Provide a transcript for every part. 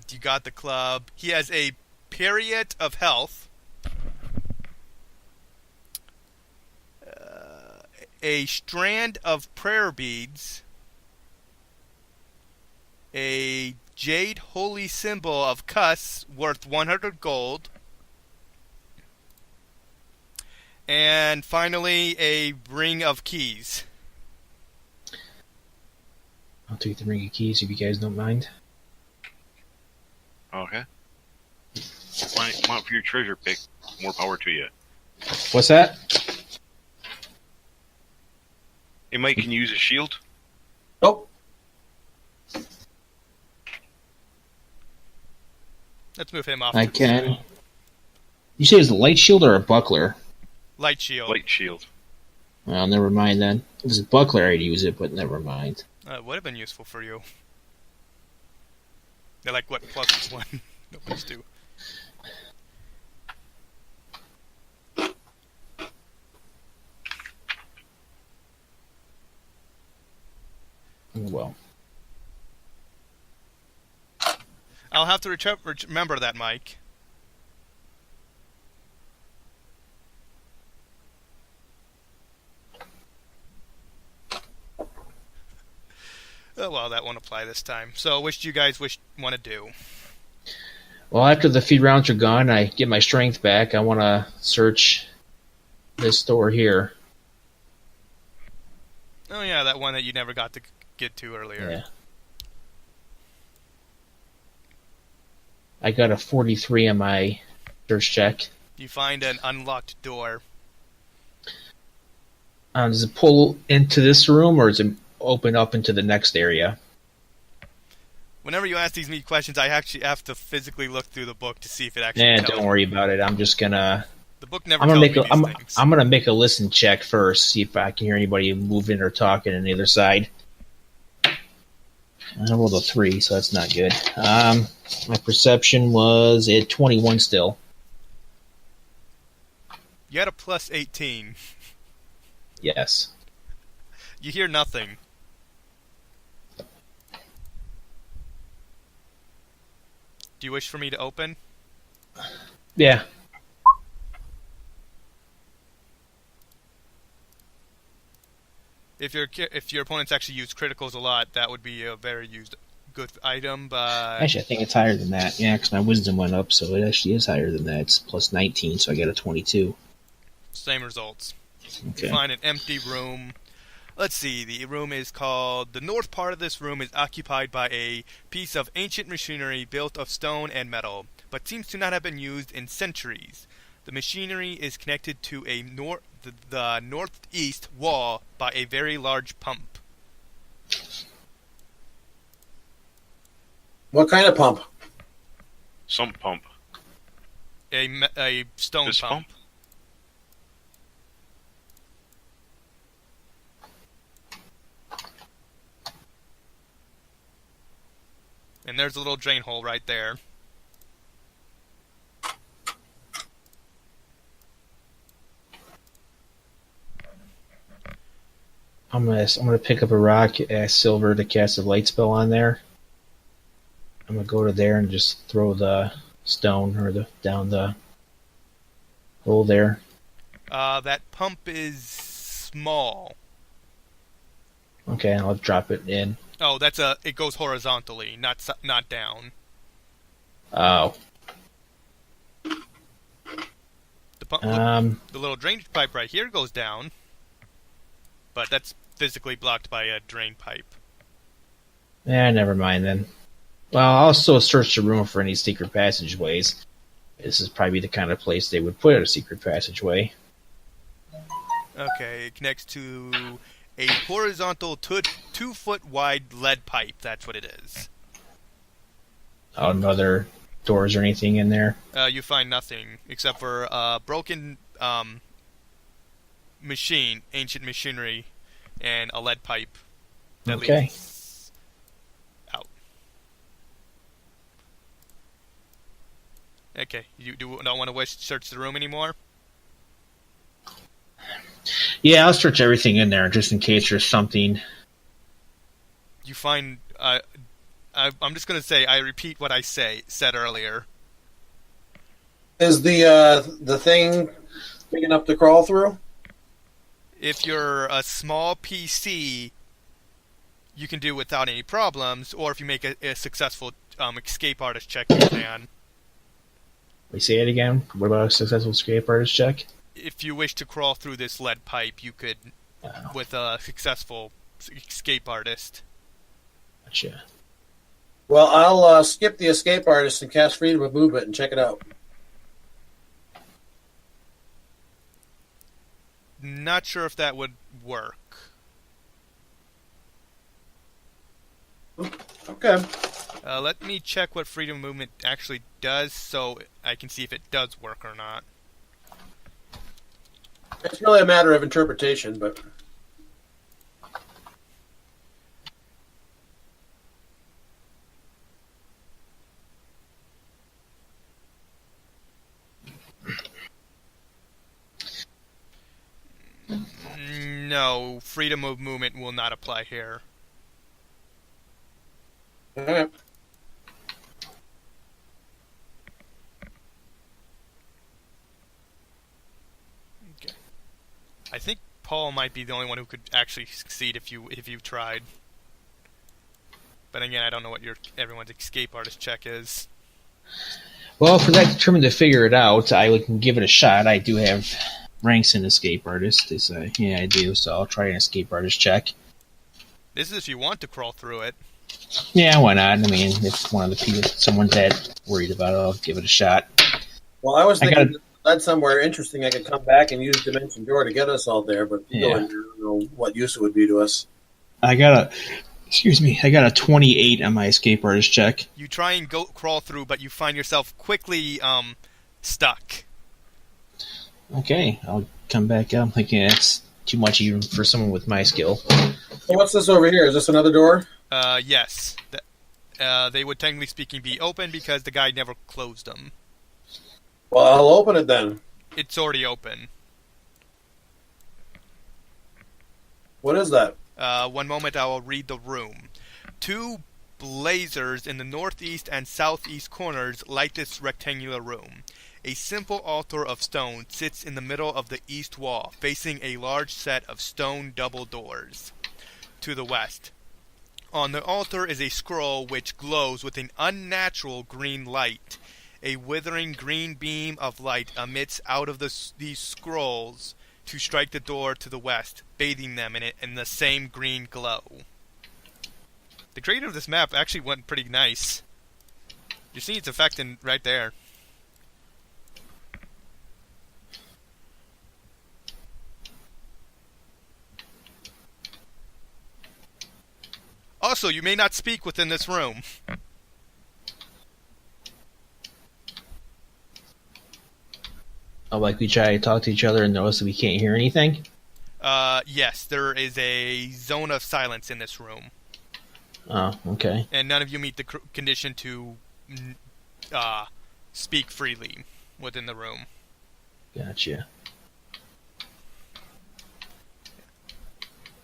You got the club. He has a period of health, a strand of prayer beads, a jade holy symbol of Cuss worth 100 gold, and finally a ring of keys. I'll take the ring of keys if you guys don't mind. Okay. Want for your treasure pick. More power to you. What's that? Hey, Mike, can you use a shield? Oh, Let's move him off. I can. You say it's a light shield or a buckler? Light shield. Light shield. Well, never mind then. If it's a buckler, I'd use it, but never mind. It would have been useful for you. They're like, what, +1? Nobody's do. Well. I'll have to remember that, Mike. Oh, well, that won't apply this time. So, which do you guys want to do? Well, after the feed rounds are gone, I get my strength back. I want to search this door here. Oh, yeah, that one that you never got to get to earlier. Yeah. I got a 43 on my search check. You find an unlocked door. Does it pull into this room, or does it open up into the next area? Whenever you ask these me questions, I actually have to physically look through the book to see if it actually tells Don't me. worry about it. I'm just gonna. The book never tells me these things. I'm gonna make a listen check first, see if I can hear anybody moving or talking on the other side. I rolled a 3, so that's not good. My perception was at 21 still. You had a +18. Yes. You hear nothing. Do you wish for me to open? Yeah. If your opponents actually use criticals a lot, that would be a very good item. But Actually, I think it's higher than that. Yeah, because my wisdom went up, so it actually is higher than that. It's +19, so I got a 22. same results. Okay. You find an empty room. Let's see, the room is called... The north part of this room is occupied by a piece of ancient machinery built of stone and metal, but seems to not have been used in centuries. The machinery is connected to the northeast wall by a very large pump. what kind of pump? Sump pump. A stone This pump. pump? And there's a little drain hole right there. I'm gonna pick up a rock, silver, to cast a light spell on there. I'm gonna go to there and just throw the stone or down the hole there. That pump is small. Okay, I'll drop it in. Oh, it goes horizontally, not down. Oh. The pump, the little drainage pipe right here goes down, but that's physically blocked by a drain pipe. Never mind then. Well, I'll still search the room for any secret passageways. This is probably the kind of place they would put a secret passageway. Okay, it connects to a horizontal 2-foot wide lead pipe. That's what it is. Oh, no other doors or anything in there? You find nothing except for a broken machine, ancient machinery, and a lead pipe that leads out. Okay, you don't want to search the room anymore? Yeah, I'll search everything in there just in case there's something. You find a I'm just going to say, I repeat what I said earlier. Is the thing big enough to crawl through? If you're a small PC, you can do it without any problems, or if you make a successful escape artist check, you can. We say it again. What about a successful escape artist check? If you wish to crawl through this lead pipe, you could, with a successful escape artist. Gotcha. Well, I'll skip the escape artist and cast freedom of movement and check it out. Not sure if that would work. Okay. Let me check what freedom of movement actually does, so I can see if it does work or not. It's really a matter of interpretation, but... No, freedom of movement will not apply here. Okay. I think Paul might be the only one who could actually succeed if you tried. But again, I don't know what everyone's escape artist check is. Well, if we're that determined to figure it out, I can give it a shot. I do have ranks in escape artist. Yeah, I do. So I'll try an escape artist check. This is if you want to crawl through it. Yeah, why not? I mean, if one of the people, someone's that worried about it, I'll give it a shot. Well, I was thinking that's somewhere interesting. I could come back and use Dimension Door to get us all there, but I don't know what use it would be to us. I got a 28 on my escape artist check. You try and crawl through, but you find yourself quickly stuck. Okay, I'll come back up. I'm thinking that's too much even for someone with my skill. So what's this over here? Is this another door? Yes. They would, technically speaking, be open because the guy never closed them. Well, I'll open it then. It's already open. What is that? One moment, I will read the room. 2 blazers in the northeast and southeast corners light this rectangular room. A simple altar of stone sits in the middle of the east wall, facing a large set of stone double doors. To the west. On the altar is a scroll which glows with an unnatural green light. A withering green beam of light emits out of these scrolls to strike the door to the west, bathing them in the same green glow. The creator of this map actually went pretty nice. You're seeing its effect right there. Also, you may not speak within this room. Like we try to talk to each other and notice that we can't hear anything? Yes, there is a zone of silence in this room. Oh, okay. And none of you meet the condition to speak freely within the room. Gotcha.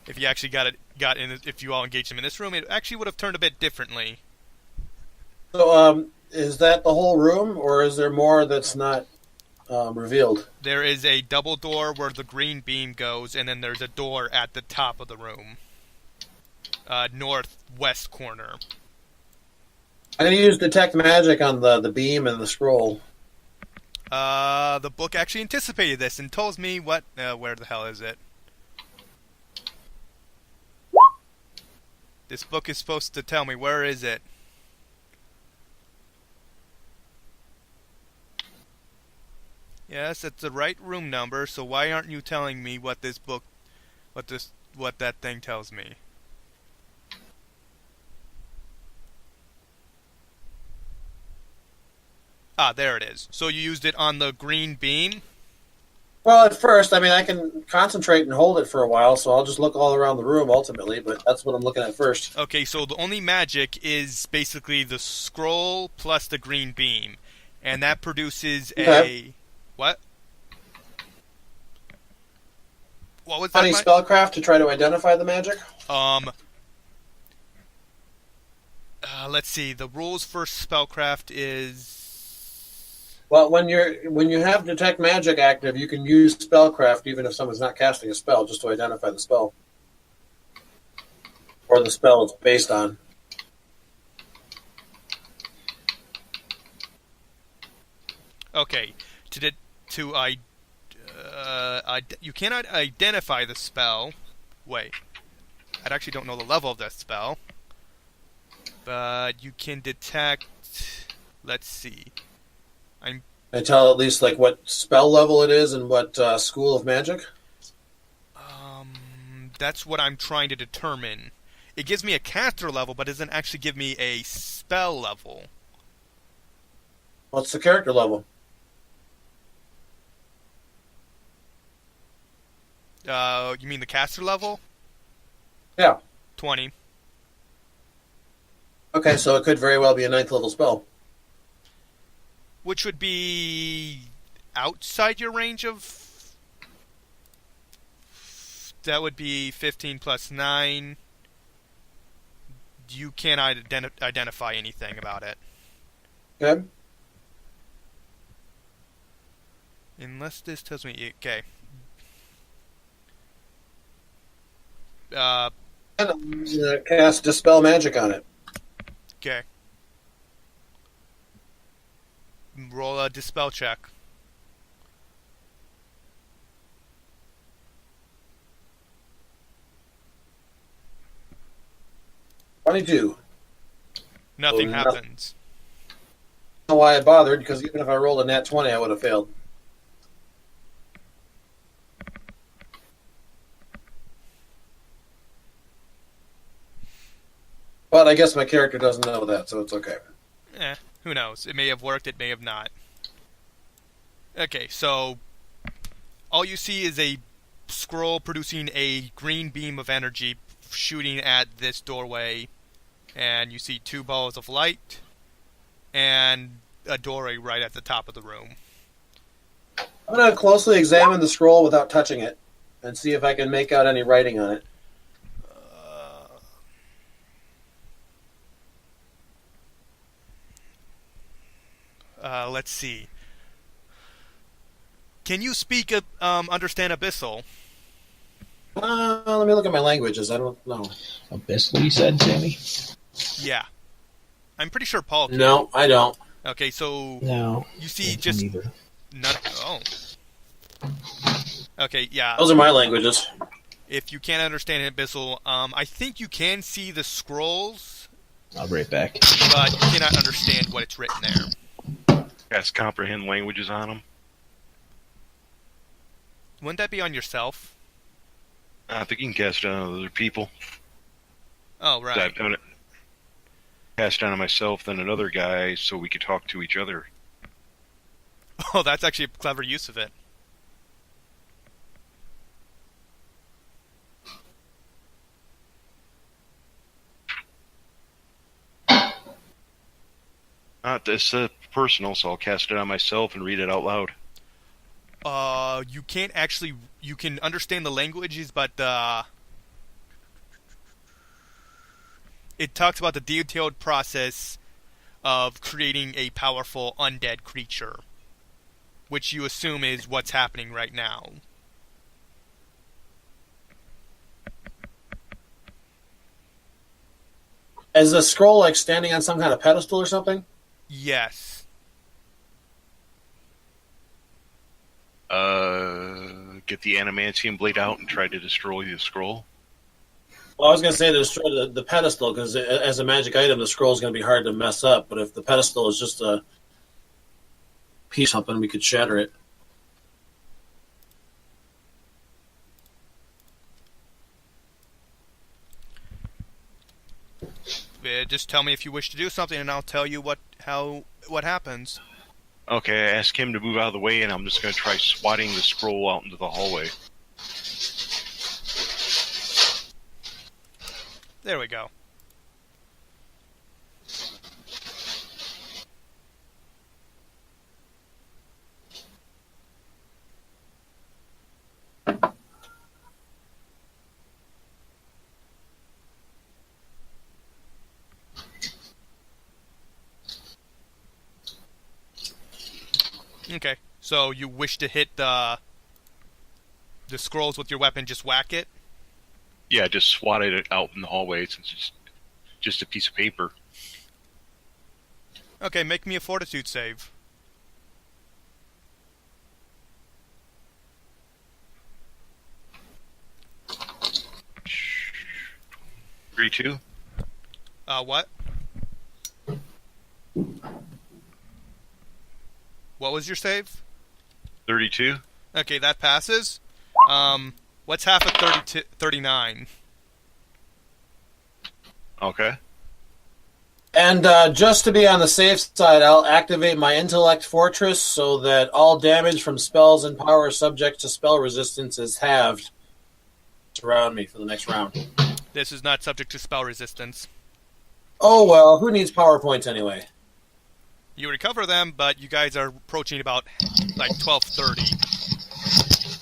If you actually got in, if you all engaged him in this room, it actually would have turned a bit differently. So, is that the whole room, or is there more that's not revealed? There is a double door where the green beam goes, and then there's a door at the top of the room. Northwest corner. I'm going to use Detect Magic on the beam and the scroll. The book actually anticipated this and tells me what... where the hell is it? This book is supposed to tell me. Where is it? Yes, it's the right room number, so why aren't you telling me what this book... what that thing tells me? Ah, there it is. So you used it on the green beam? Well, at first, I mean, I can concentrate and hold it for a while, so I'll just look all around the room ultimately, but that's what I'm looking at first. Okay, so the only magic is basically the scroll plus the green beam. And that produces a... What? What was that? Any spellcraft to try to identify the magic? Let's see. The rules for spellcraft is Well, when you have detect magic active, you can use spellcraft even if someone's not casting a spell, just to identify the spell or the spell it's based on. okay. You cannot identify the spell. Wait, I actually don't know the level of that spell, but you can detect. Let's see. I'm I tell at least like what spell level it is and what school of magic. That's what I'm trying to determine. It gives me a caster level, but doesn't actually give me a spell level. What's the character level? You mean the caster level? Yeah. 20. Okay, so it could very well be a 9th level spell. Which would be outside your range of... That would be 15 plus 9. You cannot identify anything about it. Okay. Unless this tells me... Okay. Cast Dispel Magic on it. Okay. Roll a dispel check. 22. Nothing Oh, happens. I don't know why I bothered, because even if I rolled a nat 20, I would have failed. But I guess my character doesn't know that, so it's okay. Who knows? It may have worked, it may have not. Okay, so all you see is a scroll producing a green beam of energy shooting at this doorway, and you see 2 balls of light and a doorway right at the top of the room. I'm going to closely examine the scroll without touching it and see if I can make out any writing on it. Let's see. Can you speak, understand Abyssal? Let me look at my languages. I don't know. Abyssal, you said, Sammy? Yeah. I'm pretty sure Paul can. No, I don't. Okay, so No. you see I just... don't either. Oh. Okay, yeah. Those are my languages. If you can't understand Abyssal, I think you can see the scrolls, I'll be right back. but you cannot understand what it's written there. Cast comprehend languages on them. Wouldn't that be on yourself? I think you can cast it on other people. Oh, right. I've done it. Cast it on myself, then another guy, so we could talk to each other. Oh, that's actually a clever use of it. It's personal, so I'll cast it on myself and read it out loud. You can't actually... You can understand the languages, but, it talks about the detailed process of creating a powerful undead creature, which you assume is what's happening right now. Is the scroll like standing on some kind of pedestal or something? Yes. Get the adamantium blade out and try to destroy the scroll. Well, I was going to say to destroy the pedestal, because as a magic item, the scroll is going to be hard to mess up. But if the pedestal is just a piece of something, we could shatter it. Just tell me if you wish to do something, and I'll tell you what happens. Okay, I ask him to move out of the way, and I'm just going to try swatting the scroll out into the hallway. There we go. Okay. So you wish to hit the scrolls with your weapon, just whack it? Yeah, just swatted it out in the hallway since it's just a piece of paper. Okay, make me a fortitude save. Three, two. What? What was your save? 32. Okay, that passes. What's half of 39? Okay. And just to be on the safe side, I'll activate my Intellect Fortress so that all damage from spells and power subject to spell resistance is halved. Surround me for the next round. This is not subject to spell resistance. Oh well, who needs PowerPoints anyway? You recover them, but you guys are approaching about like 12:30.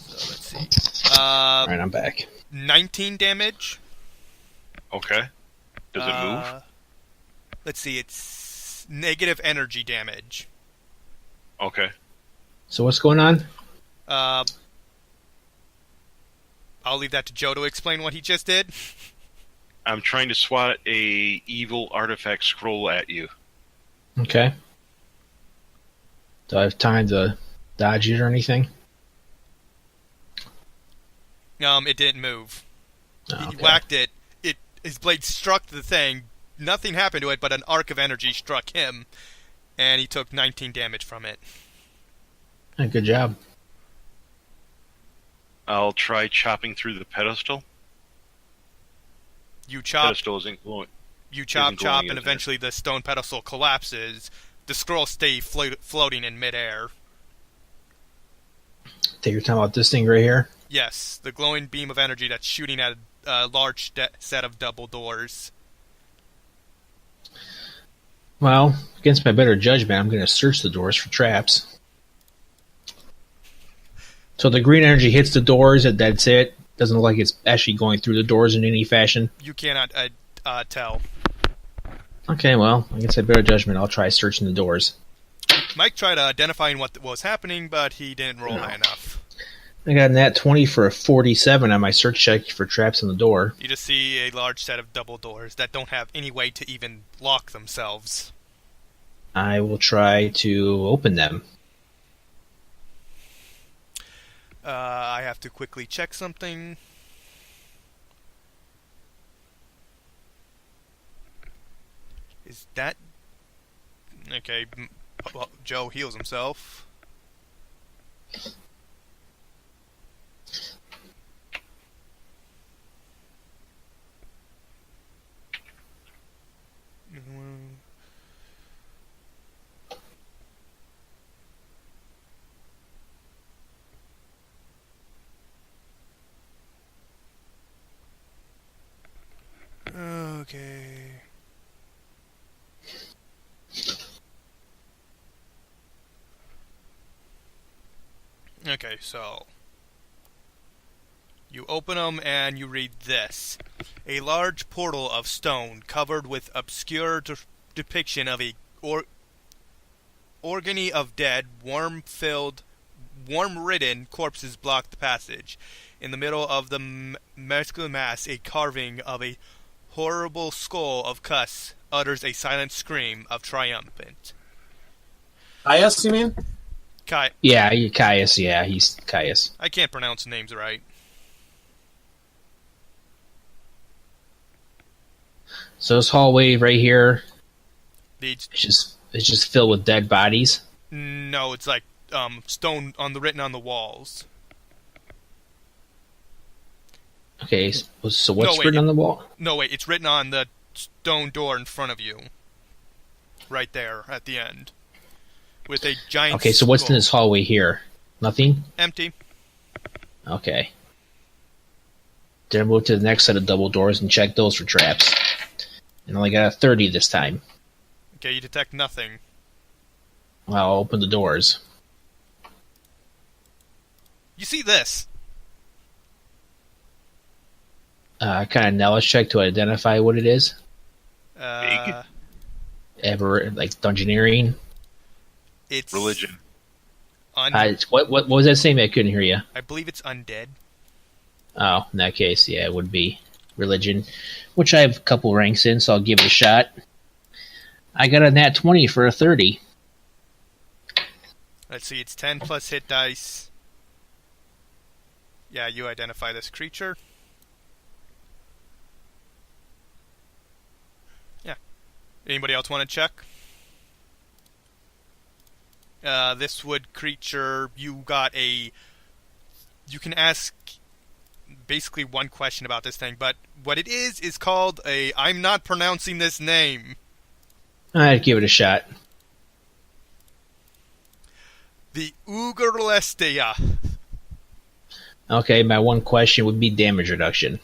So let's see. Alright, I'm back. 19 damage. Okay. Does it move? Let's see. It's negative energy damage. Okay. So what's going on? I'll leave that to Joe to explain what he just did. I'm trying to swat a evil artifact scroll at you. Okay. Do I have time to dodge it or anything? It didn't move. Oh, He okay. whacked it. His blade struck the thing. Nothing happened to it, but an arc of energy struck him, and he took 19 damage from it. Hey, good job. I'll try chopping through the pedestal. You chop, Pedestal isn't glowing. chop, isn't glowing, and isn't it? eventually the stone pedestal collapses. The scrolls stay floating in midair. Think you're talking about this thing right here? Yes, the glowing beam of energy that's shooting at a large set of double doors. Well, against my better judgment, I'm going to search the doors for traps. So the green energy hits the doors, and that's it? Doesn't look like it's actually going through the doors in any fashion? You cannot tell. Okay, well, against my better judgment, I'll try searching the doors. Mike tried identifying what was happening, but he didn't roll high enough. I got a nat 20 for a 47 on my search check for traps on the door. You just see a large set of double doors that don't have any way to even lock themselves. I will try to open them. I have to quickly check something. Is that... Okay, well, Joe heals himself. Okay. Okay, so you open them and you read this. A large portal of stone covered with obscure depiction of a orgy of dead, worm-ridden corpses block the passage. In the middle of the masculine mass, a carving of a horrible skull of Cuss utters a silent scream of triumphant. IS, you mean? Yeah, Caius, yeah, he's Caius. I can't pronounce names right. So this hallway right here, Leads. it's just filled with dead bodies. No, it's like stone written on the walls. Okay, so what's No, wait, written on the wall? No, wait, it's written on the stone door in front of you. Right there, at the end. With a giant Okay, so what's in skull. this hallway here? Nothing? Empty. Okay. Then I move to the next set of double doors and check those for traps. And only got a 30 this time. Okay, you detect nothing. Well, I'll open the doors. You see this. Kind of knowledge check to identify what it is. Uh, Ever, like, dungeoneering. it's Religion. What was that saying? I couldn't hear you. I believe it's undead. Oh, in that case, yeah, it would be religion, which I have a couple ranks in, so I'll give it a shot. I got a nat 20 for a 30. Let's see, it's 10 plus hit dice. Yeah, you identify this creature. Yeah. Anybody else want to check? This wood creature, you can ask basically one question about this thing, but what it is called I'm not pronouncing this name. I'd give it a shot. The Ugerlestea. Okay, my one question would be damage reduction.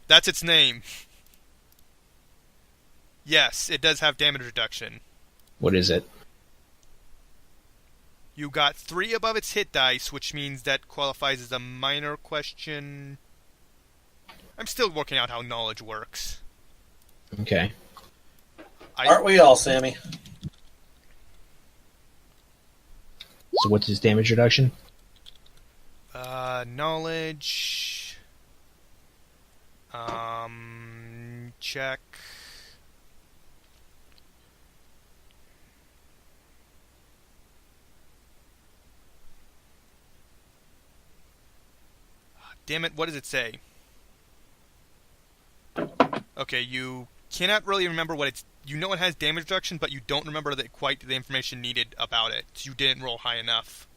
That's its name. Yes, it does have damage reduction. What is it? You got 3 above its hit dice, which means that qualifies as a minor question. I'm still working out how knowledge works. Okay. Aren't we all, Sammy? So what's his damage reduction? Knowledge. Check. Damn it, what does it say? Okay, you cannot really remember what it's... You know it has damage reduction, but you don't remember quite the information needed about it. You didn't roll high enough.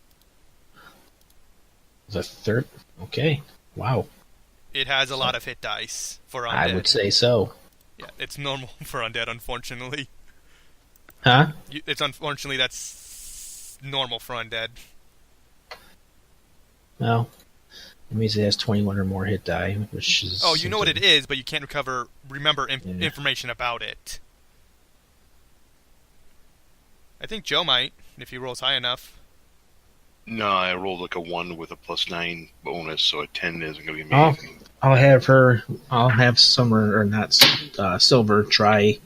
The third? Okay. Wow. It has a lot of hit dice for undead. I would say so. Yeah, it's normal for undead, unfortunately. Huh? Unfortunately, that's normal for undead. Well, it means it has 21 or more hit die, which is... Oh, you know what it is, but you can't remember information about it. I think Joe might, if he rolls high enough. No, I rolled like a 1 with a +9 bonus, so a 10 isn't going to be Oh, amazing. I'll have Summer, or not, Silver try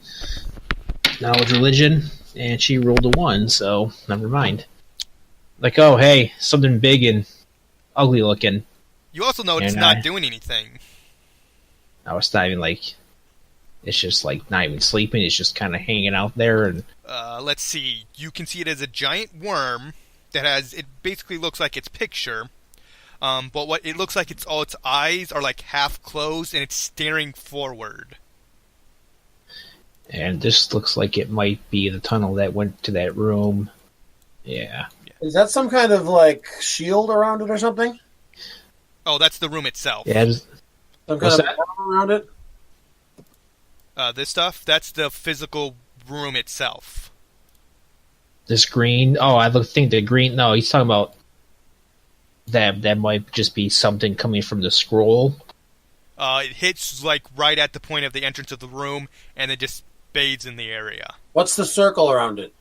Knowledge Religion, and she rolled a 1, so never mind. Like, oh, hey, something big and ugly looking. You also know it's not doing anything. I was not even like... It's just like not even sleeping, it's just kind of hanging out there. And let's see. You can see it as a giant worm that has... It basically looks like its picture. But what it looks like, its eyes are like half closed and it's staring forward. And this looks like it might be the tunnel that went to that room. Yeah. Is that some kind of like shield around it or something? Oh, that's the room itself. Yeah. Some kind of armor around it? This stuff, that's the physical room itself. This green... Oh, I think the green... No, he's talking about... That might just be something coming from the scroll. It hits like right at the point of the entrance of the room, and it just bathes in the area. What's the circle around it?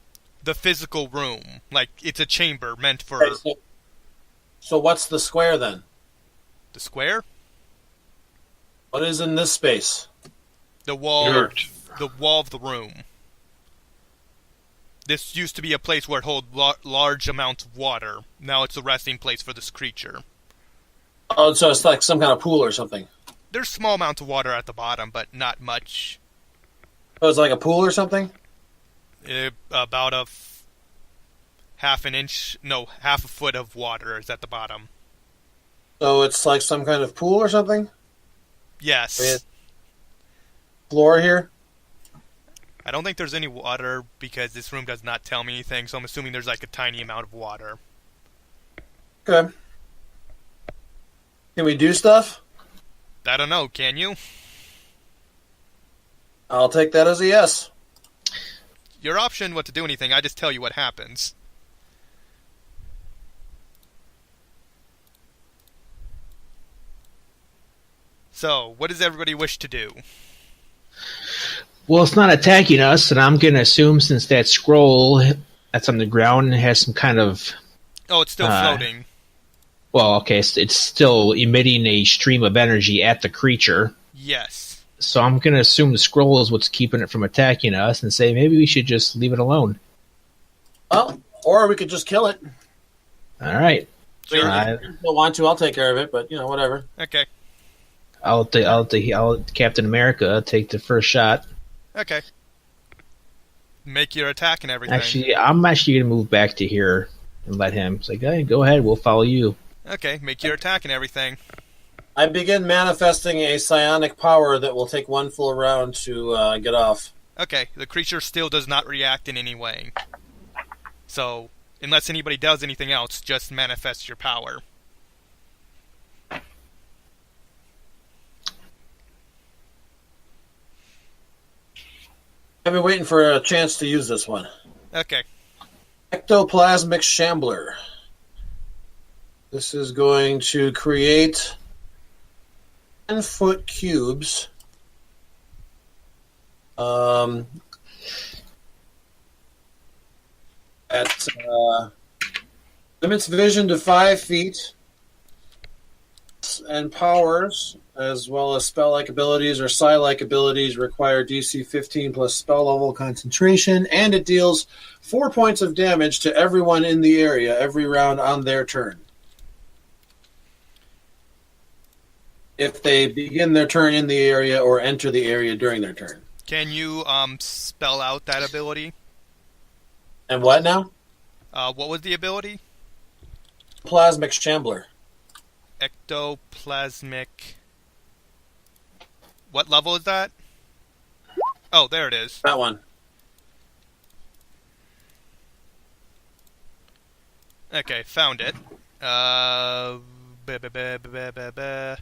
The physical room. Like, it's a chamber meant for... Okay, so what's the square then? The square? What is in this space? The wall... Dirt. The wall of the room. This used to be a place where it held large amounts of water. Now it's a resting place for this creature. Oh, so it's like some kind of pool or something. There's small amounts of water at the bottom, but not much. Oh, it's like a pool or something? About half a foot of water is at the bottom. So it's like some kind of pool or something? Yes. Floor here? I don't think there's any water because this room does not tell me anything, so I'm assuming there's like a tiny amount of water. Okay. Can we do stuff? I don't know, can you? I'll take that as a yes. Your option what to do anything, I just tell you what happens. So, what does everybody wish to do? Well, it's not attacking us, and I'm going to assume since that scroll that's on the ground has some kind of... Oh, it's still floating. Well, okay, it's still emitting a stream of energy at the creature. Yes. So I'm going to assume the scroll is what's keeping it from attacking us and say maybe we should just leave it alone. Oh, or we could just kill it. All right. Sure. If you don't want to, I'll take care of it, but, whatever. Okay. I'll Captain America take the first shot. Okay. Make your attack and everything. Actually, I'm actually gonna move back to here and let him. It's like, hey, go ahead, we'll follow you. Okay, make your attack and everything. I begin manifesting a psionic power that will take one full round to get off. Okay, the creature still does not react in any way. So, unless anybody does anything else, just manifest your power. I've been waiting for a chance to use this one. Okay. Ectoplasmic Shambler. This is going to create 10-foot cubes. Limits vision to 5 feet, and powers, as well as spell-like abilities or psi-like abilities, require DC 15 plus spell level concentration, and it deals 4 points of damage to everyone in the area every round on their turn. If they begin their turn in the area or enter the area during their turn. Can you spell out that ability? And what now? What was the ability? Plasmic Shambler. Ectoplasmic. What level is that? Oh, there it is. That one. Okay, found it. Ba, ba, ba, ba, ba, ba, ba.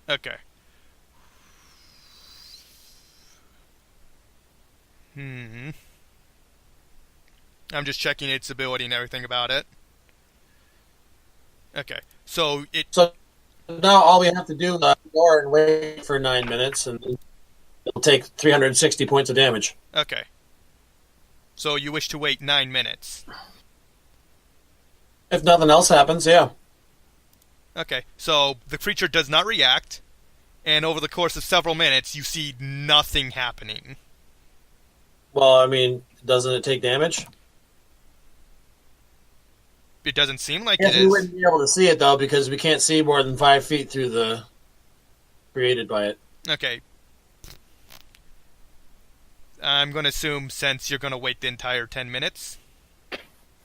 Okay. I'm just checking its ability and everything about it. Okay, so So now all we have to do is ignore and wait for 9 minutes, and it'll take 360 points of damage. Okay. So you wish to wait 9 minutes. If nothing else happens, yeah. Okay, so the creature does not react, and over the course of several minutes, you see nothing happening. Well, I mean, doesn't it take damage? It doesn't seem like Yes, it we is. wouldn't be able to see it, though, because we can't see more than 5 feet through the created by it. Okay. I'm going to assume since you're going to wait the entire 10 minutes.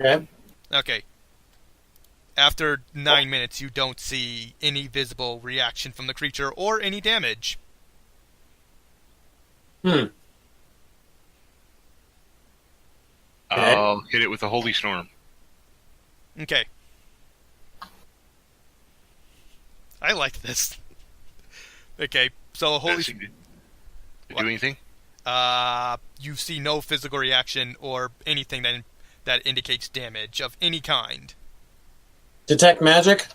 Okay. Okay. After 9 minutes, you don't see any visible reaction from the creature or any damage. I'll hit it with a Holy Storm. Okay. I like this. Okay, so Holy... Does it do anything? You see no physical reaction or anything that indicates damage of any kind. Detect magic?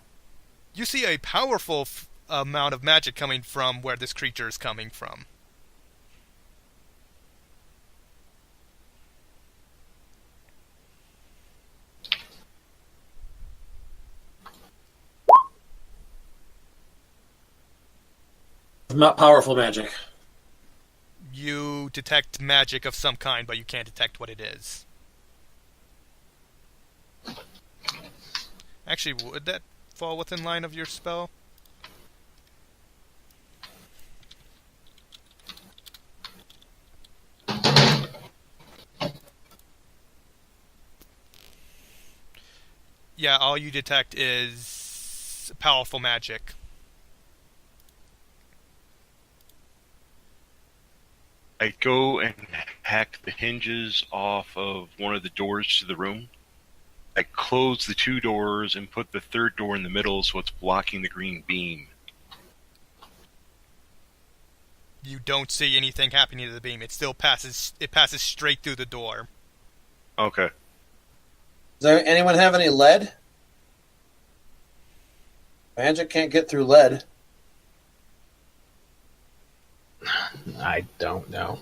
You see a powerful amount of magic coming from where this creature is coming from. Not powerful magic. You detect magic of some kind, but you can't detect what it is. Actually, would that fall within line of your spell? Yeah, all you detect is powerful magic. I go and hack the hinges off of one of the doors to the room. I close the 2 doors and put the 3rd door in the middle so it's blocking the green beam. You don't see anything happening to the beam. It still passes. It passes straight through the door. Okay. Does anyone have any lead? Magic can't get through lead. I don't know.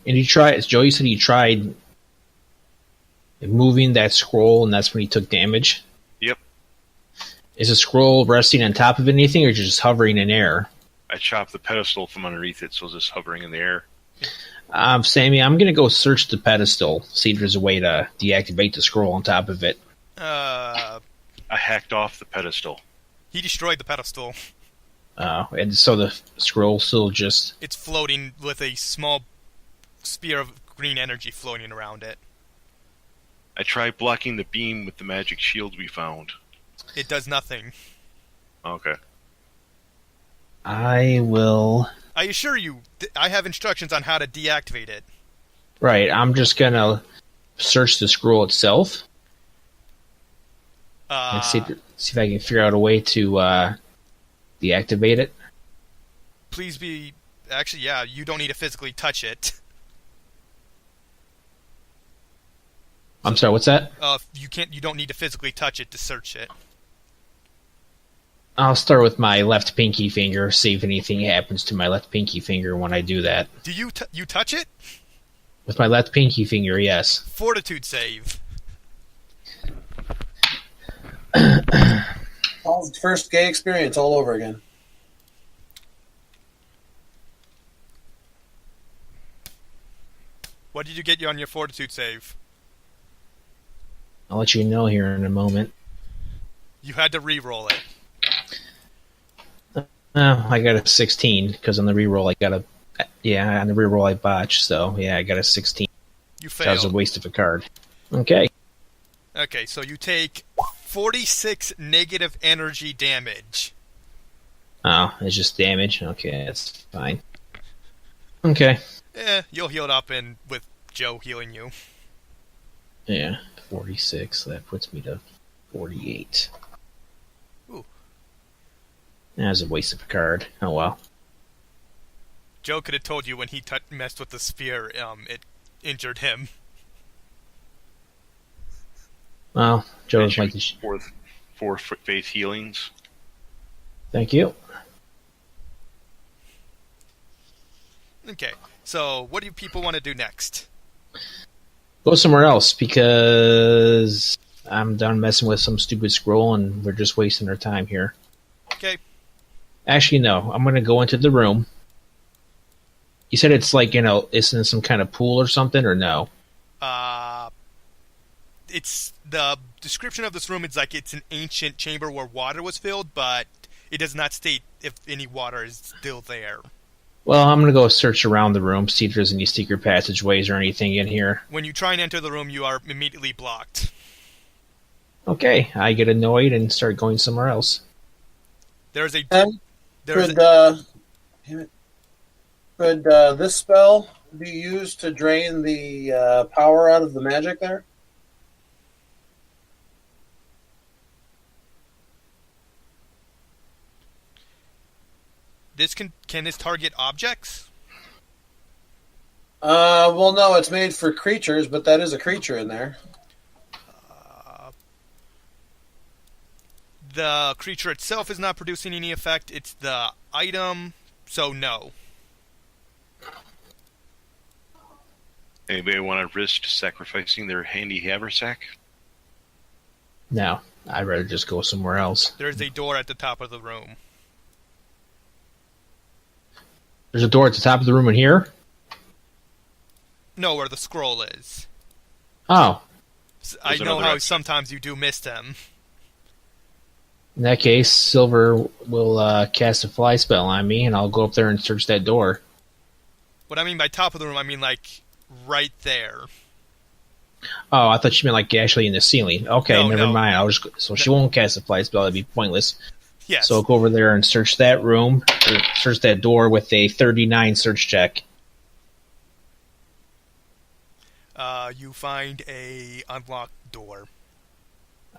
And Joey said he tried moving that scroll, and that's when he took damage. Yep. Is the scroll resting on top of anything, or just hovering in air? I chopped the pedestal from underneath it, so it's just hovering in the air. Sammy, I'm going to go search the pedestal, see if there's a way to deactivate the scroll on top of it. I hacked off the pedestal. He destroyed the pedestal. And so the scroll still just... It's floating with a small spear of green energy floating around it. I tried blocking the beam with the magic shield we found. It does nothing. Okay. I will... I assure you, I have instructions on how to deactivate it. Right, I'm just going to search the scroll itself. And see if I can figure out a way to deactivate it. Please be... Actually, yeah, you don't need to physically touch it. I'm sorry, what's that? You don't need to physically touch it to search it. I'll start with my left pinky finger, see if anything happens to my left pinky finger when I do that. Do you touch it? With my left pinky finger, yes. Fortitude save. Paul's first gay experience all over again. What did you get on your fortitude save? I'll let you know here in a moment. You had to re-roll it. I got a 16, because on the reroll I got a... Yeah, on the reroll I botched, so yeah, I got a 16. You That was failed. a waste of a card. Okay. Okay, so you take 46 negative energy damage. Oh, it's just damage? Okay, that's fine. Okay. You'll heal it up with Joe healing you. Yeah, 46. That puts me to 48. Ooh. That was a waste of a card. Oh well. Joe could have told you when he messed with the spear, it injured him. Well, Joe's I like choose four faith healings. Thank you. Okay, so what do people want to do next? Go somewhere else, because I'm done messing with some stupid scroll and we're just wasting our time here. Okay. Actually, no. I'm going to go into the room. You said it's like, it's in some kind of pool or something, or no? It's the description of this room is like it's an ancient chamber where water was filled, but it does not state if any water is still there. Well, I'm going to go search around the room, see if there's any secret passageways or anything in here. When you try and enter the room, you are immediately blocked. Okay, I get annoyed and start going somewhere else. There's a... Could this spell be used to drain the power out of the magic there? Can this target objects? Well, no, it's made for creatures, but that is a creature in there. The creature itself is not producing any effect. It's the item, so no. Anybody want to risk sacrificing their handy haversack? No, I'd rather just go somewhere else. There's a door at the top of the room. There's a door at the top of the room in here? No, where the scroll is. Oh. I There's know another how exit. sometimes you do miss them. In that case, Silver will cast a fly spell on me, and I'll go up there and search that door. What I mean by top of the room, I mean like right there. Oh, I thought you meant like actually in the ceiling. Okay, No, never no. mind. So she won't cast a fly spell. That'd be pointless. Yes. So I'll go over there and search that room, or search that door with a 39 search check. You find a unlocked door.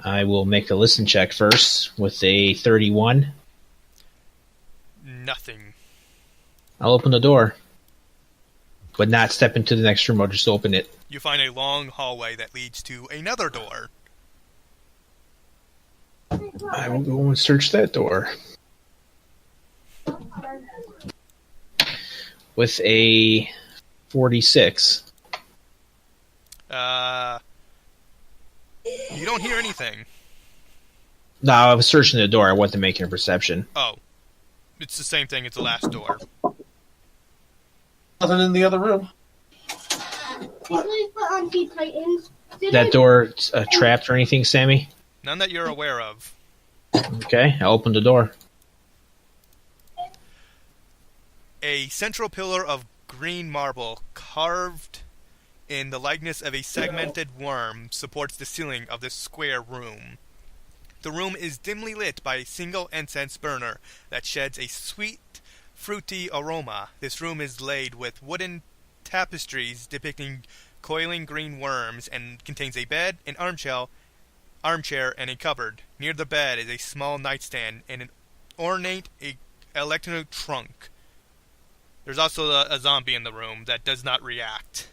I will make a listen check first with a 31. Nothing. I'll open the door, but not step into the next room. I'll just open it. You find a long hallway that leads to another door. I will go and search that door. With a 46. You don't hear anything. No, I was searching the door. I wasn't making a perception. Oh. It's the same thing as the last door. Nothing in the other room. That door trapped or anything, Sammy? None that you're aware of. Okay, I opened the door. A central pillar of green marble, carved in the likeness of a segmented worm, supports the ceiling of this square room. The room is dimly lit by a single incense burner that sheds a sweet, fruity aroma. This room is laid with wooden tapestries depicting coiling green worms and contains a bed, an armchair, and a cupboard. Near the bed is a small nightstand and an ornate electric trunk. There's also a zombie in the room that does not react.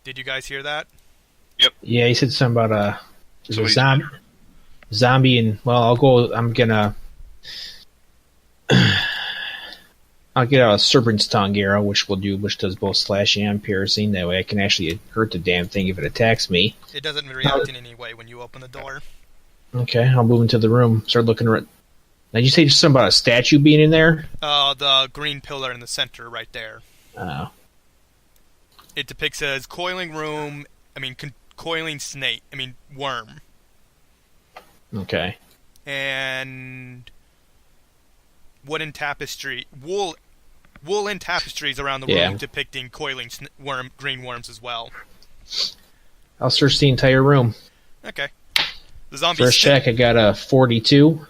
Did you guys hear that? Yeah, he said something about there's a Somebody's zombie, and well, I'll get out a serpent's tongue arrow, which does both slashing and piercing. That way, I can actually hurt the damn thing if it attacks me. It doesn't react in any way when you open the door. Okay, I'll move into the room. Start looking around. Now, did you say something about a statue being in there? The green pillar in the center, right there. Oh. It depicts as coiling worm. Okay. And woolen tapestries around the room depicting coiling green worms as well. I'll search the entire room. Okay. The zombie. First check, I got a 42.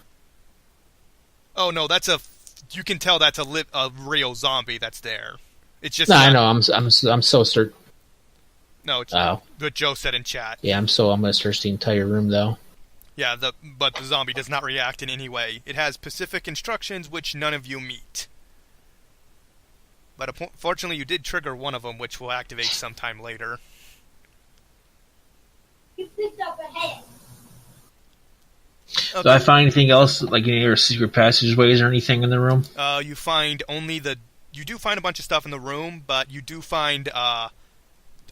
Oh no, you can tell that's a real zombie that's there. It's just. No, I know. I'm so certain. No, it's what Joe said in chat. Yeah, I'm gonna search the entire room though. Yeah, but the zombie does not react in any way. It has specific instructions which none of you meet. But fortunately, you did trigger one of them, which will activate sometime later. Okay. Do I find anything else, like any other secret passageways or anything in the room? You find you do find a bunch of stuff in the room, but you do find.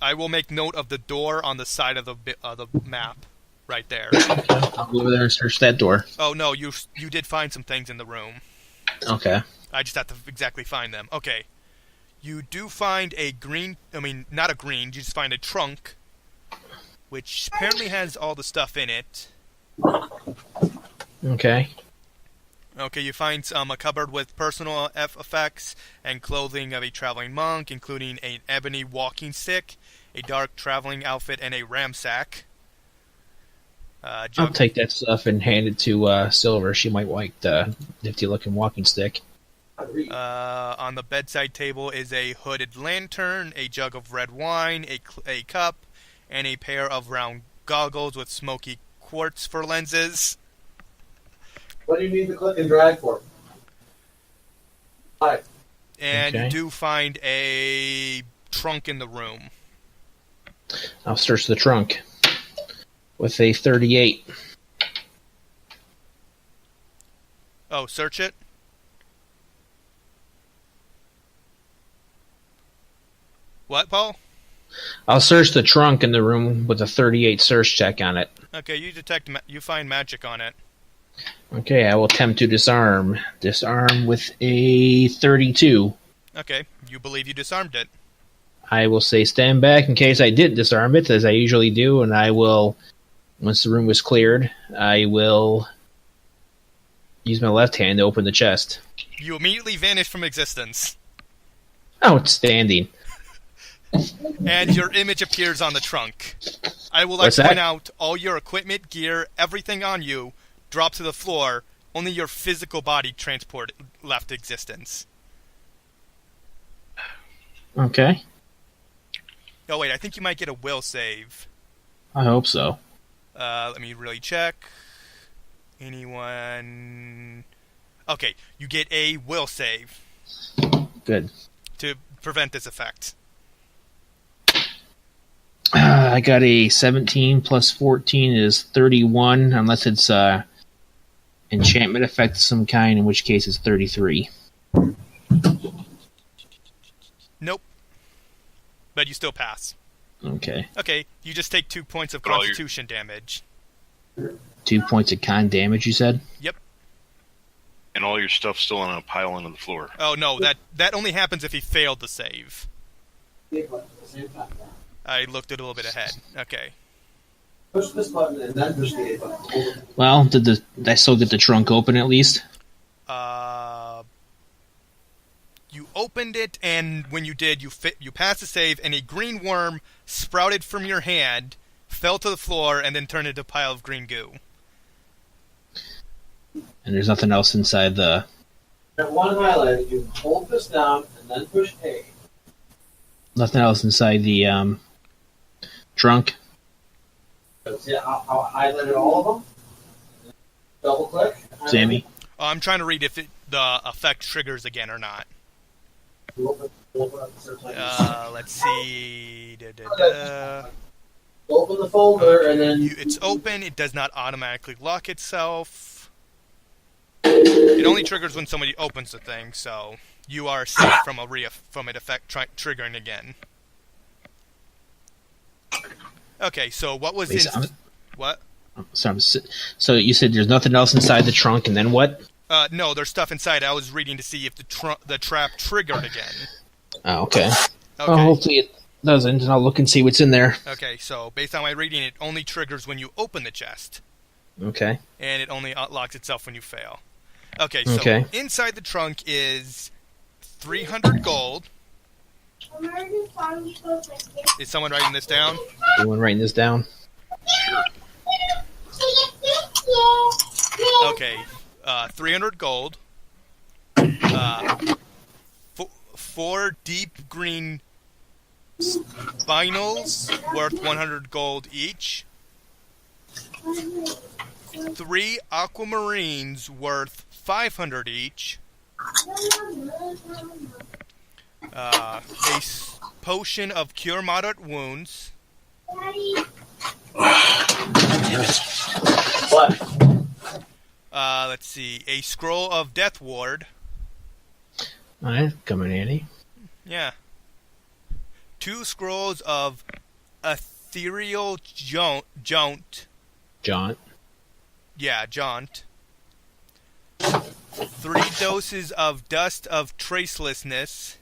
I will make note of the door on the side of the map, right there. I'll go over there and search that door. Oh no, you did find some things in the room. Okay. I just have to exactly find them. Okay. You do find not a green, you just find a trunk, which apparently has all the stuff in it. Okay. Okay, you find a cupboard with personal effects and clothing of a traveling monk, including an ebony walking stick, a dark traveling outfit, and a ramsack. I'll take that stuff and hand it to Silver. She might like the nifty-looking walking stick. On the bedside table is a hooded lantern, a jug of red wine, a cup, and a pair of round goggles with smoky quartz for lenses. What do you need the click and drag for? Hi. And you do find a trunk in the room. I'll search the trunk with a 38. Oh, search it? What, Paul? I'll search the trunk in the room with a 38 search check on it. Okay, you find magic on it. Okay, I will attempt to disarm. Disarm with a 32. Okay, you believe you disarmed it. I will say stand back in case I didn't disarm it, as I usually do, and I will, once the room is cleared, I will use my left hand to open the chest. You immediately vanish from existence. Outstanding. And your image appears on the trunk. I will point out all your equipment, gear, everything on you drop to the floor. Only your physical body left existence. Okay. Oh wait, I think you might get a will save. I hope so. Let me really check. Anyone? Okay, you get a will save. Good. To prevent this effect. I got a 17 plus 14 is 31, unless it's enchantment effect of some kind, in which case it's 33. Nope. but you still pass. Okay. Okay, you just take 2 points of But all your- Constitution damage. 2 points of con damage, you said? Yep. And all your stuff's still on a pile on the floor. Oh no, that only happens if he failed the save. I looked a little bit ahead. Okay. Push this button and then push the A button. Hold it. Well, did I still get the trunk open at least? You opened it, and when you did, you passed the save, and a green worm sprouted from your hand, fell to the floor, and then turned into a pile of green goo. And there's nothing else inside the... At one highlight, you hold this down and then push A. Nothing else inside the trunk? See how I highlighted all of them? Double click. Sammy? I'm trying to read if the effect triggers again or not. Let's see. Open the folder and then It's open. It does not automatically lock itself. It only triggers when somebody opens the thing, so you are safe from it triggering again. Okay, so what was Wait, in... What? So you said there's nothing else inside the trunk, and then what? No, there's stuff inside. I was reading to see if the trap triggered again. Oh, okay. Okay. Well, hopefully it doesn't, and I'll look and see what's in there. Okay, so based on my reading, it only triggers when you open the chest. Okay. And it only locks itself when you fail. Okay, so inside the trunk is 300 gold. Is someone writing this down? Anyone writing this down? Okay, 300 gold. 4 deep green spinels worth 100 gold each. 3 aquamarines worth 500 each. Potion of cure moderate wounds. Let's see. A scroll of death ward. Alright, coming handy. Yeah. 2 scrolls of ethereal jaunt. Jaunt. Yeah, jaunt. 3 doses of dust of tracelessness.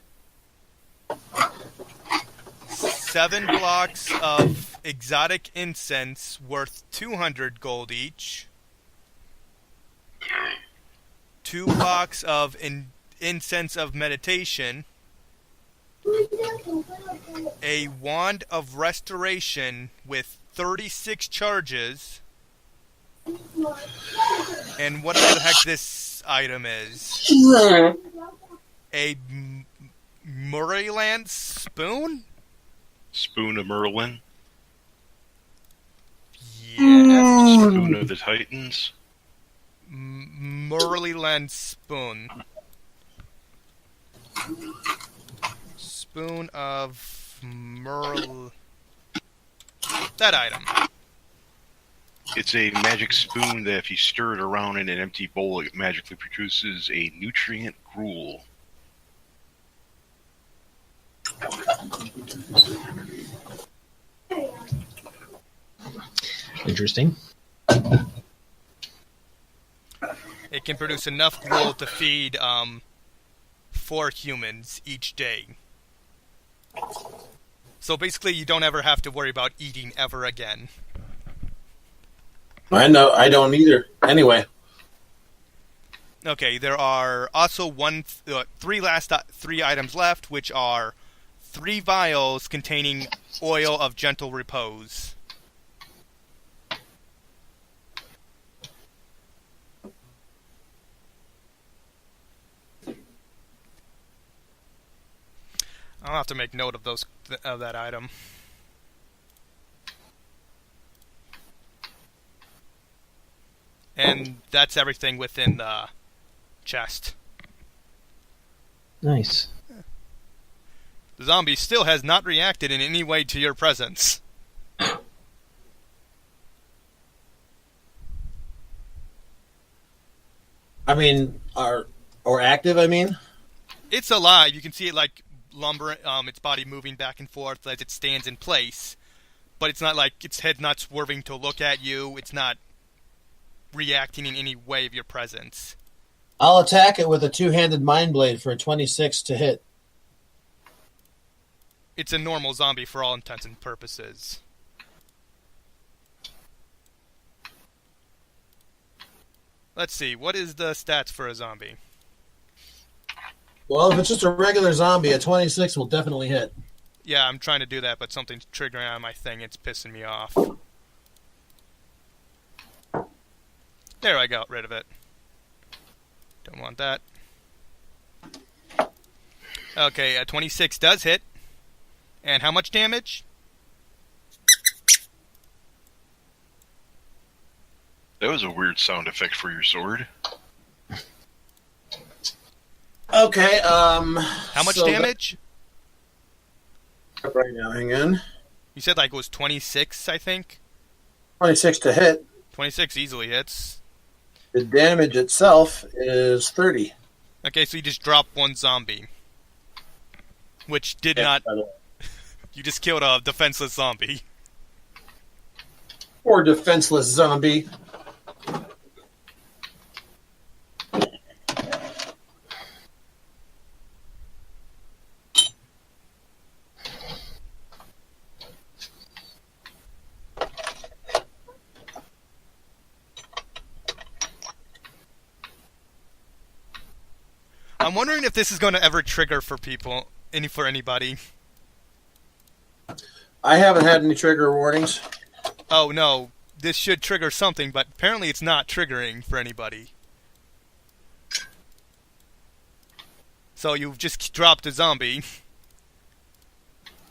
7 blocks of exotic incense worth 200 gold each. 2 blocks of incense of meditation. A wand of restoration with 36 charges. And whatever the heck this item is. A Murrayland spoon? Spoon of Merlin. Yes. Spoon of the Titans. Murrayland spoon. Spoon of Merle. That item. It's a magic spoon that if you stir it around in an empty bowl, it magically produces a nutrient gruel. Interesting. It can produce enough gruel to feed 4 humans each day. So basically, you don't ever have to worry about eating ever again. I know, I don't either. Anyway. Okay, there are also 3 items left, which are 3 vials containing oil of gentle repose. I'll have to make note of that item. And that's everything within the chest. Nice. The zombie still has not reacted in any way to your presence. I mean, or active, I mean? It's alive. You can see it like its body moving back and forth as it stands in place. But it's not like its head's not swerving to look at you. It's not reacting in any way of your presence. I'll attack it with a two-handed mind blade for a 26 to hit. It's a normal zombie for all intents and purposes. Let's see, what is the stats for a zombie? Well, if it's just a regular zombie, a 26 will definitely hit. Yeah, I'm trying to do that, but something's triggering on my thing. It's pissing me off. There, I got rid of it. Don't want that. Okay, a 26 does hit. And how much damage? That was a weird sound effect for your sword. Okay, How much damage? Right now, hang on. You said like it was 26, I think? 26 to hit. 26 easily hits. The damage itself is 30. Okay, so you just dropped one zombie. Which did not... You just killed a defenseless zombie. Poor defenseless zombie. I'm wondering if this is going to ever trigger for people, for anybody. I haven't had any trigger warnings. Oh no, this should trigger something, but apparently it's not triggering for anybody. So you've just dropped a zombie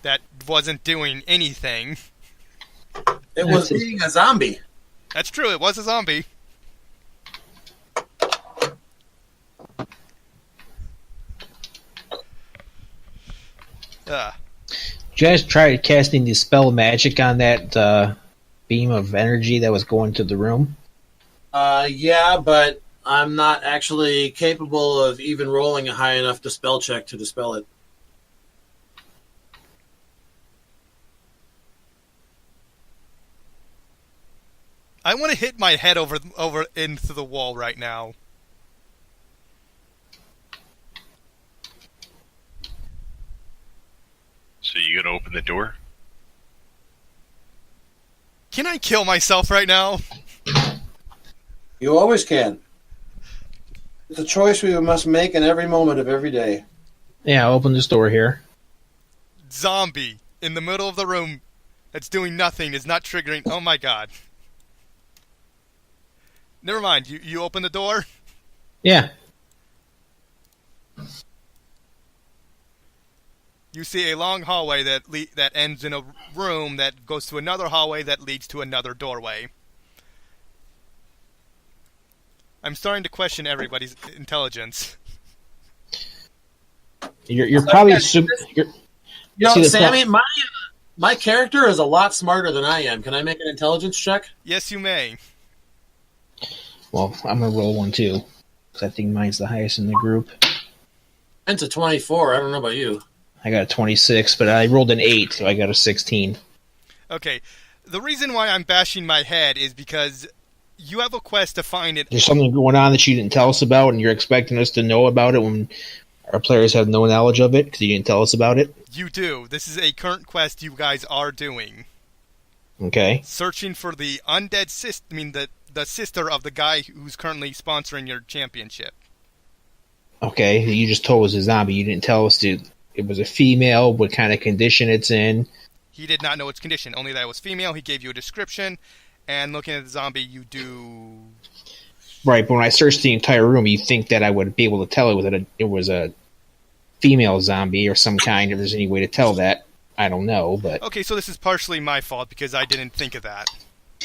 that wasn't doing anything. It was being a zombie. That's true, it was a zombie. Did you guys try casting the spell magic on that beam of energy that was going to the room? Yeah, but I'm not actually capable of even rolling a high enough dispel check to dispel it. I want to hit my head over into the wall right now. So you gonna open the door? Can I kill myself right now? You always can. It's a choice we must make in every moment of every day. Yeah, I'll open this door here. Zombie in the middle of the room that's doing nothing, is not triggering. Oh my god. Never mind, you open the door? Yeah. You see a long hallway that ends in a room that goes to another hallway that leads to another doorway. I'm starting to question everybody's intelligence. You're probably You know, Sammy, my character is a lot smarter than I am. Can I make an intelligence check? Yes, you may. Well, I'm gonna roll one too, because I think mine's the highest in the group. Mine's a 24. I don't know about you. I got a 26, but I rolled an 8, so I got a 16. Okay, the reason why I'm bashing my head is because you have a quest to find it. There's something going on that you didn't tell us about, and you're expecting us to know about it when our players have no knowledge of it, because you didn't tell us about it? You do. This is a current quest you guys are doing. Okay. Searching for the undead sister, the sister of the guy who's currently sponsoring your championship. Okay, you just told us a zombie. You didn't tell us it was a female, what kind of condition it's in. He did not know its condition, only that it was female. He gave you a description, and looking at the zombie, you do... Right, but when I searched the entire room, you think that I would be able to tell it was a female zombie or some kind, if there's any way to tell that. I don't know, but... Okay, so this is partially my fault, because I didn't think of that.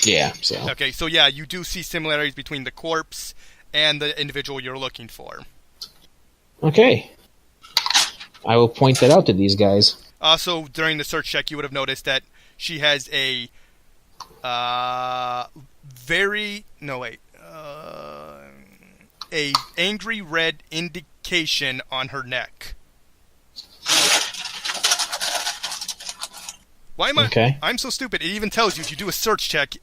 Yeah, so... Okay, so yeah, you do see similarities between the corpse and the individual you're looking for. Okay. I will point that out to these guys. Also, during the search check, you would have noticed that she has a angry red indication on her neck. Why am I? Okay. I'm so stupid. It even tells you if you do a search check,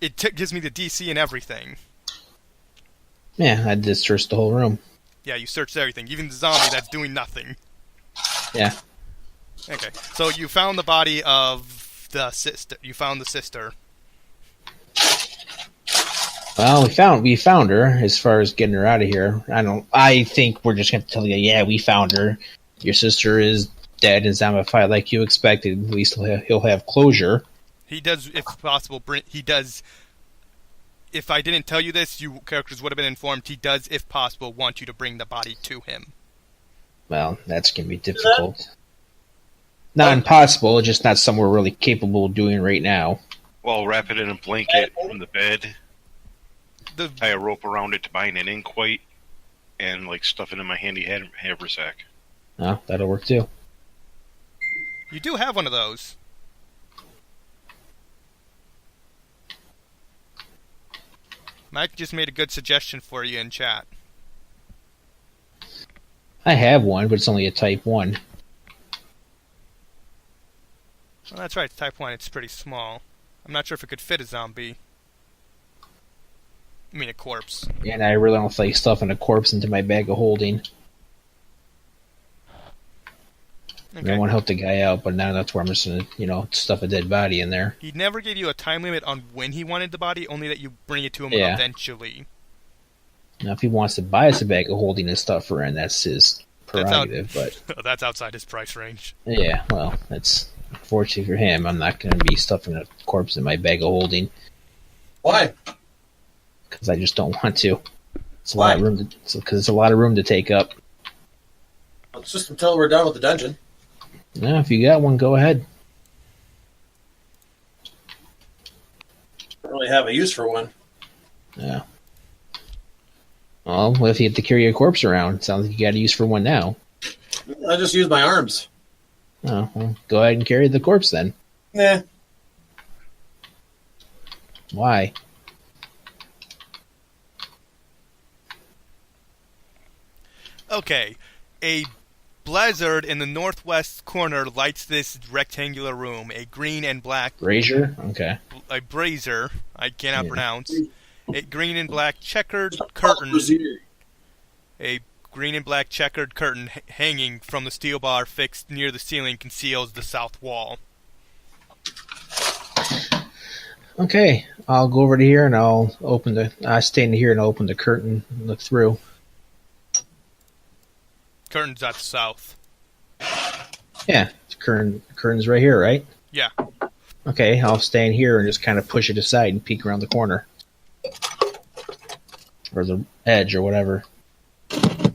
it gives me the DC and everything. Yeah, I just searched the whole room. Yeah, you searched everything, even the zombie that's doing nothing. Yeah. Okay, so you found the body of the sister. You found the sister. Well, we found her. As far as getting her out of here, I think we're just going to tell you, yeah, we found her. Your sister is dead and zombified like you expected. At least he'll have closure. He does, if possible. He does. If I didn't tell you this, you characters would have been informed. He does, if possible, want you to bring the body to him. Well, that's going to be difficult. Not impossible, just not something we're really capable of doing right now. Well, wrap it in a blanket from the bed. Tie a rope around it to bind it in quite, and stuff it in my handy haversack. Oh, that'll work too. You do have one of those. Mike just made a good suggestion for you in chat. I have one, but it's only a type 1. Well, that's right, it's type 1. It's pretty small. I'm not sure if it could fit a zombie. I mean, a corpse. And I really don't like stuffing a corpse into my bag of holding. Okay. I want to help the guy out, but now that's where I'm just going to, stuff a dead body in there. He never gave you a time limit on when he wanted the body, only that you bring it to him eventually. Now, if he wants to buy us a bag of holding and stuff for him, that's his prerogative, but... That's outside his price range. Yeah, well, that's unfortunate for him. I'm not going to be stuffing a corpse in my bag of holding. Why? Because I just don't want to. It's a lot of room because it's a lot of room to take up. Well, it's just until we're done with the dungeon. No, if you got one, go ahead. Don't really have a use for one. Yeah. Well, what if you have to carry a corpse around? Sounds like you got a use for one now. I just use my arms. Oh, well, go ahead and carry the corpse then. Nah. Why? Okay, a blizzard in the northwest corner lights this rectangular room. A green and black... Brazier? Okay. A brazier, I cannot pronounce. A green and black checkered curtain... A green and black checkered curtain hanging from the steel bar fixed near the ceiling conceals the south wall. Okay, I'll go over to here and I'll stand here and I'll open the curtain and look through. Curtain's at the south. Yeah, the curtain's right here, right? Yeah. Okay, I'll stand here and just kind of push it aside and peek around the corner. Or the edge or whatever. There we go.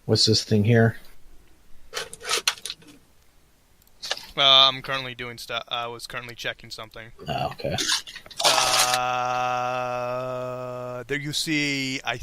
What's this thing here? I'm currently doing stuff. I was currently checking something. Oh, okay. There you see, I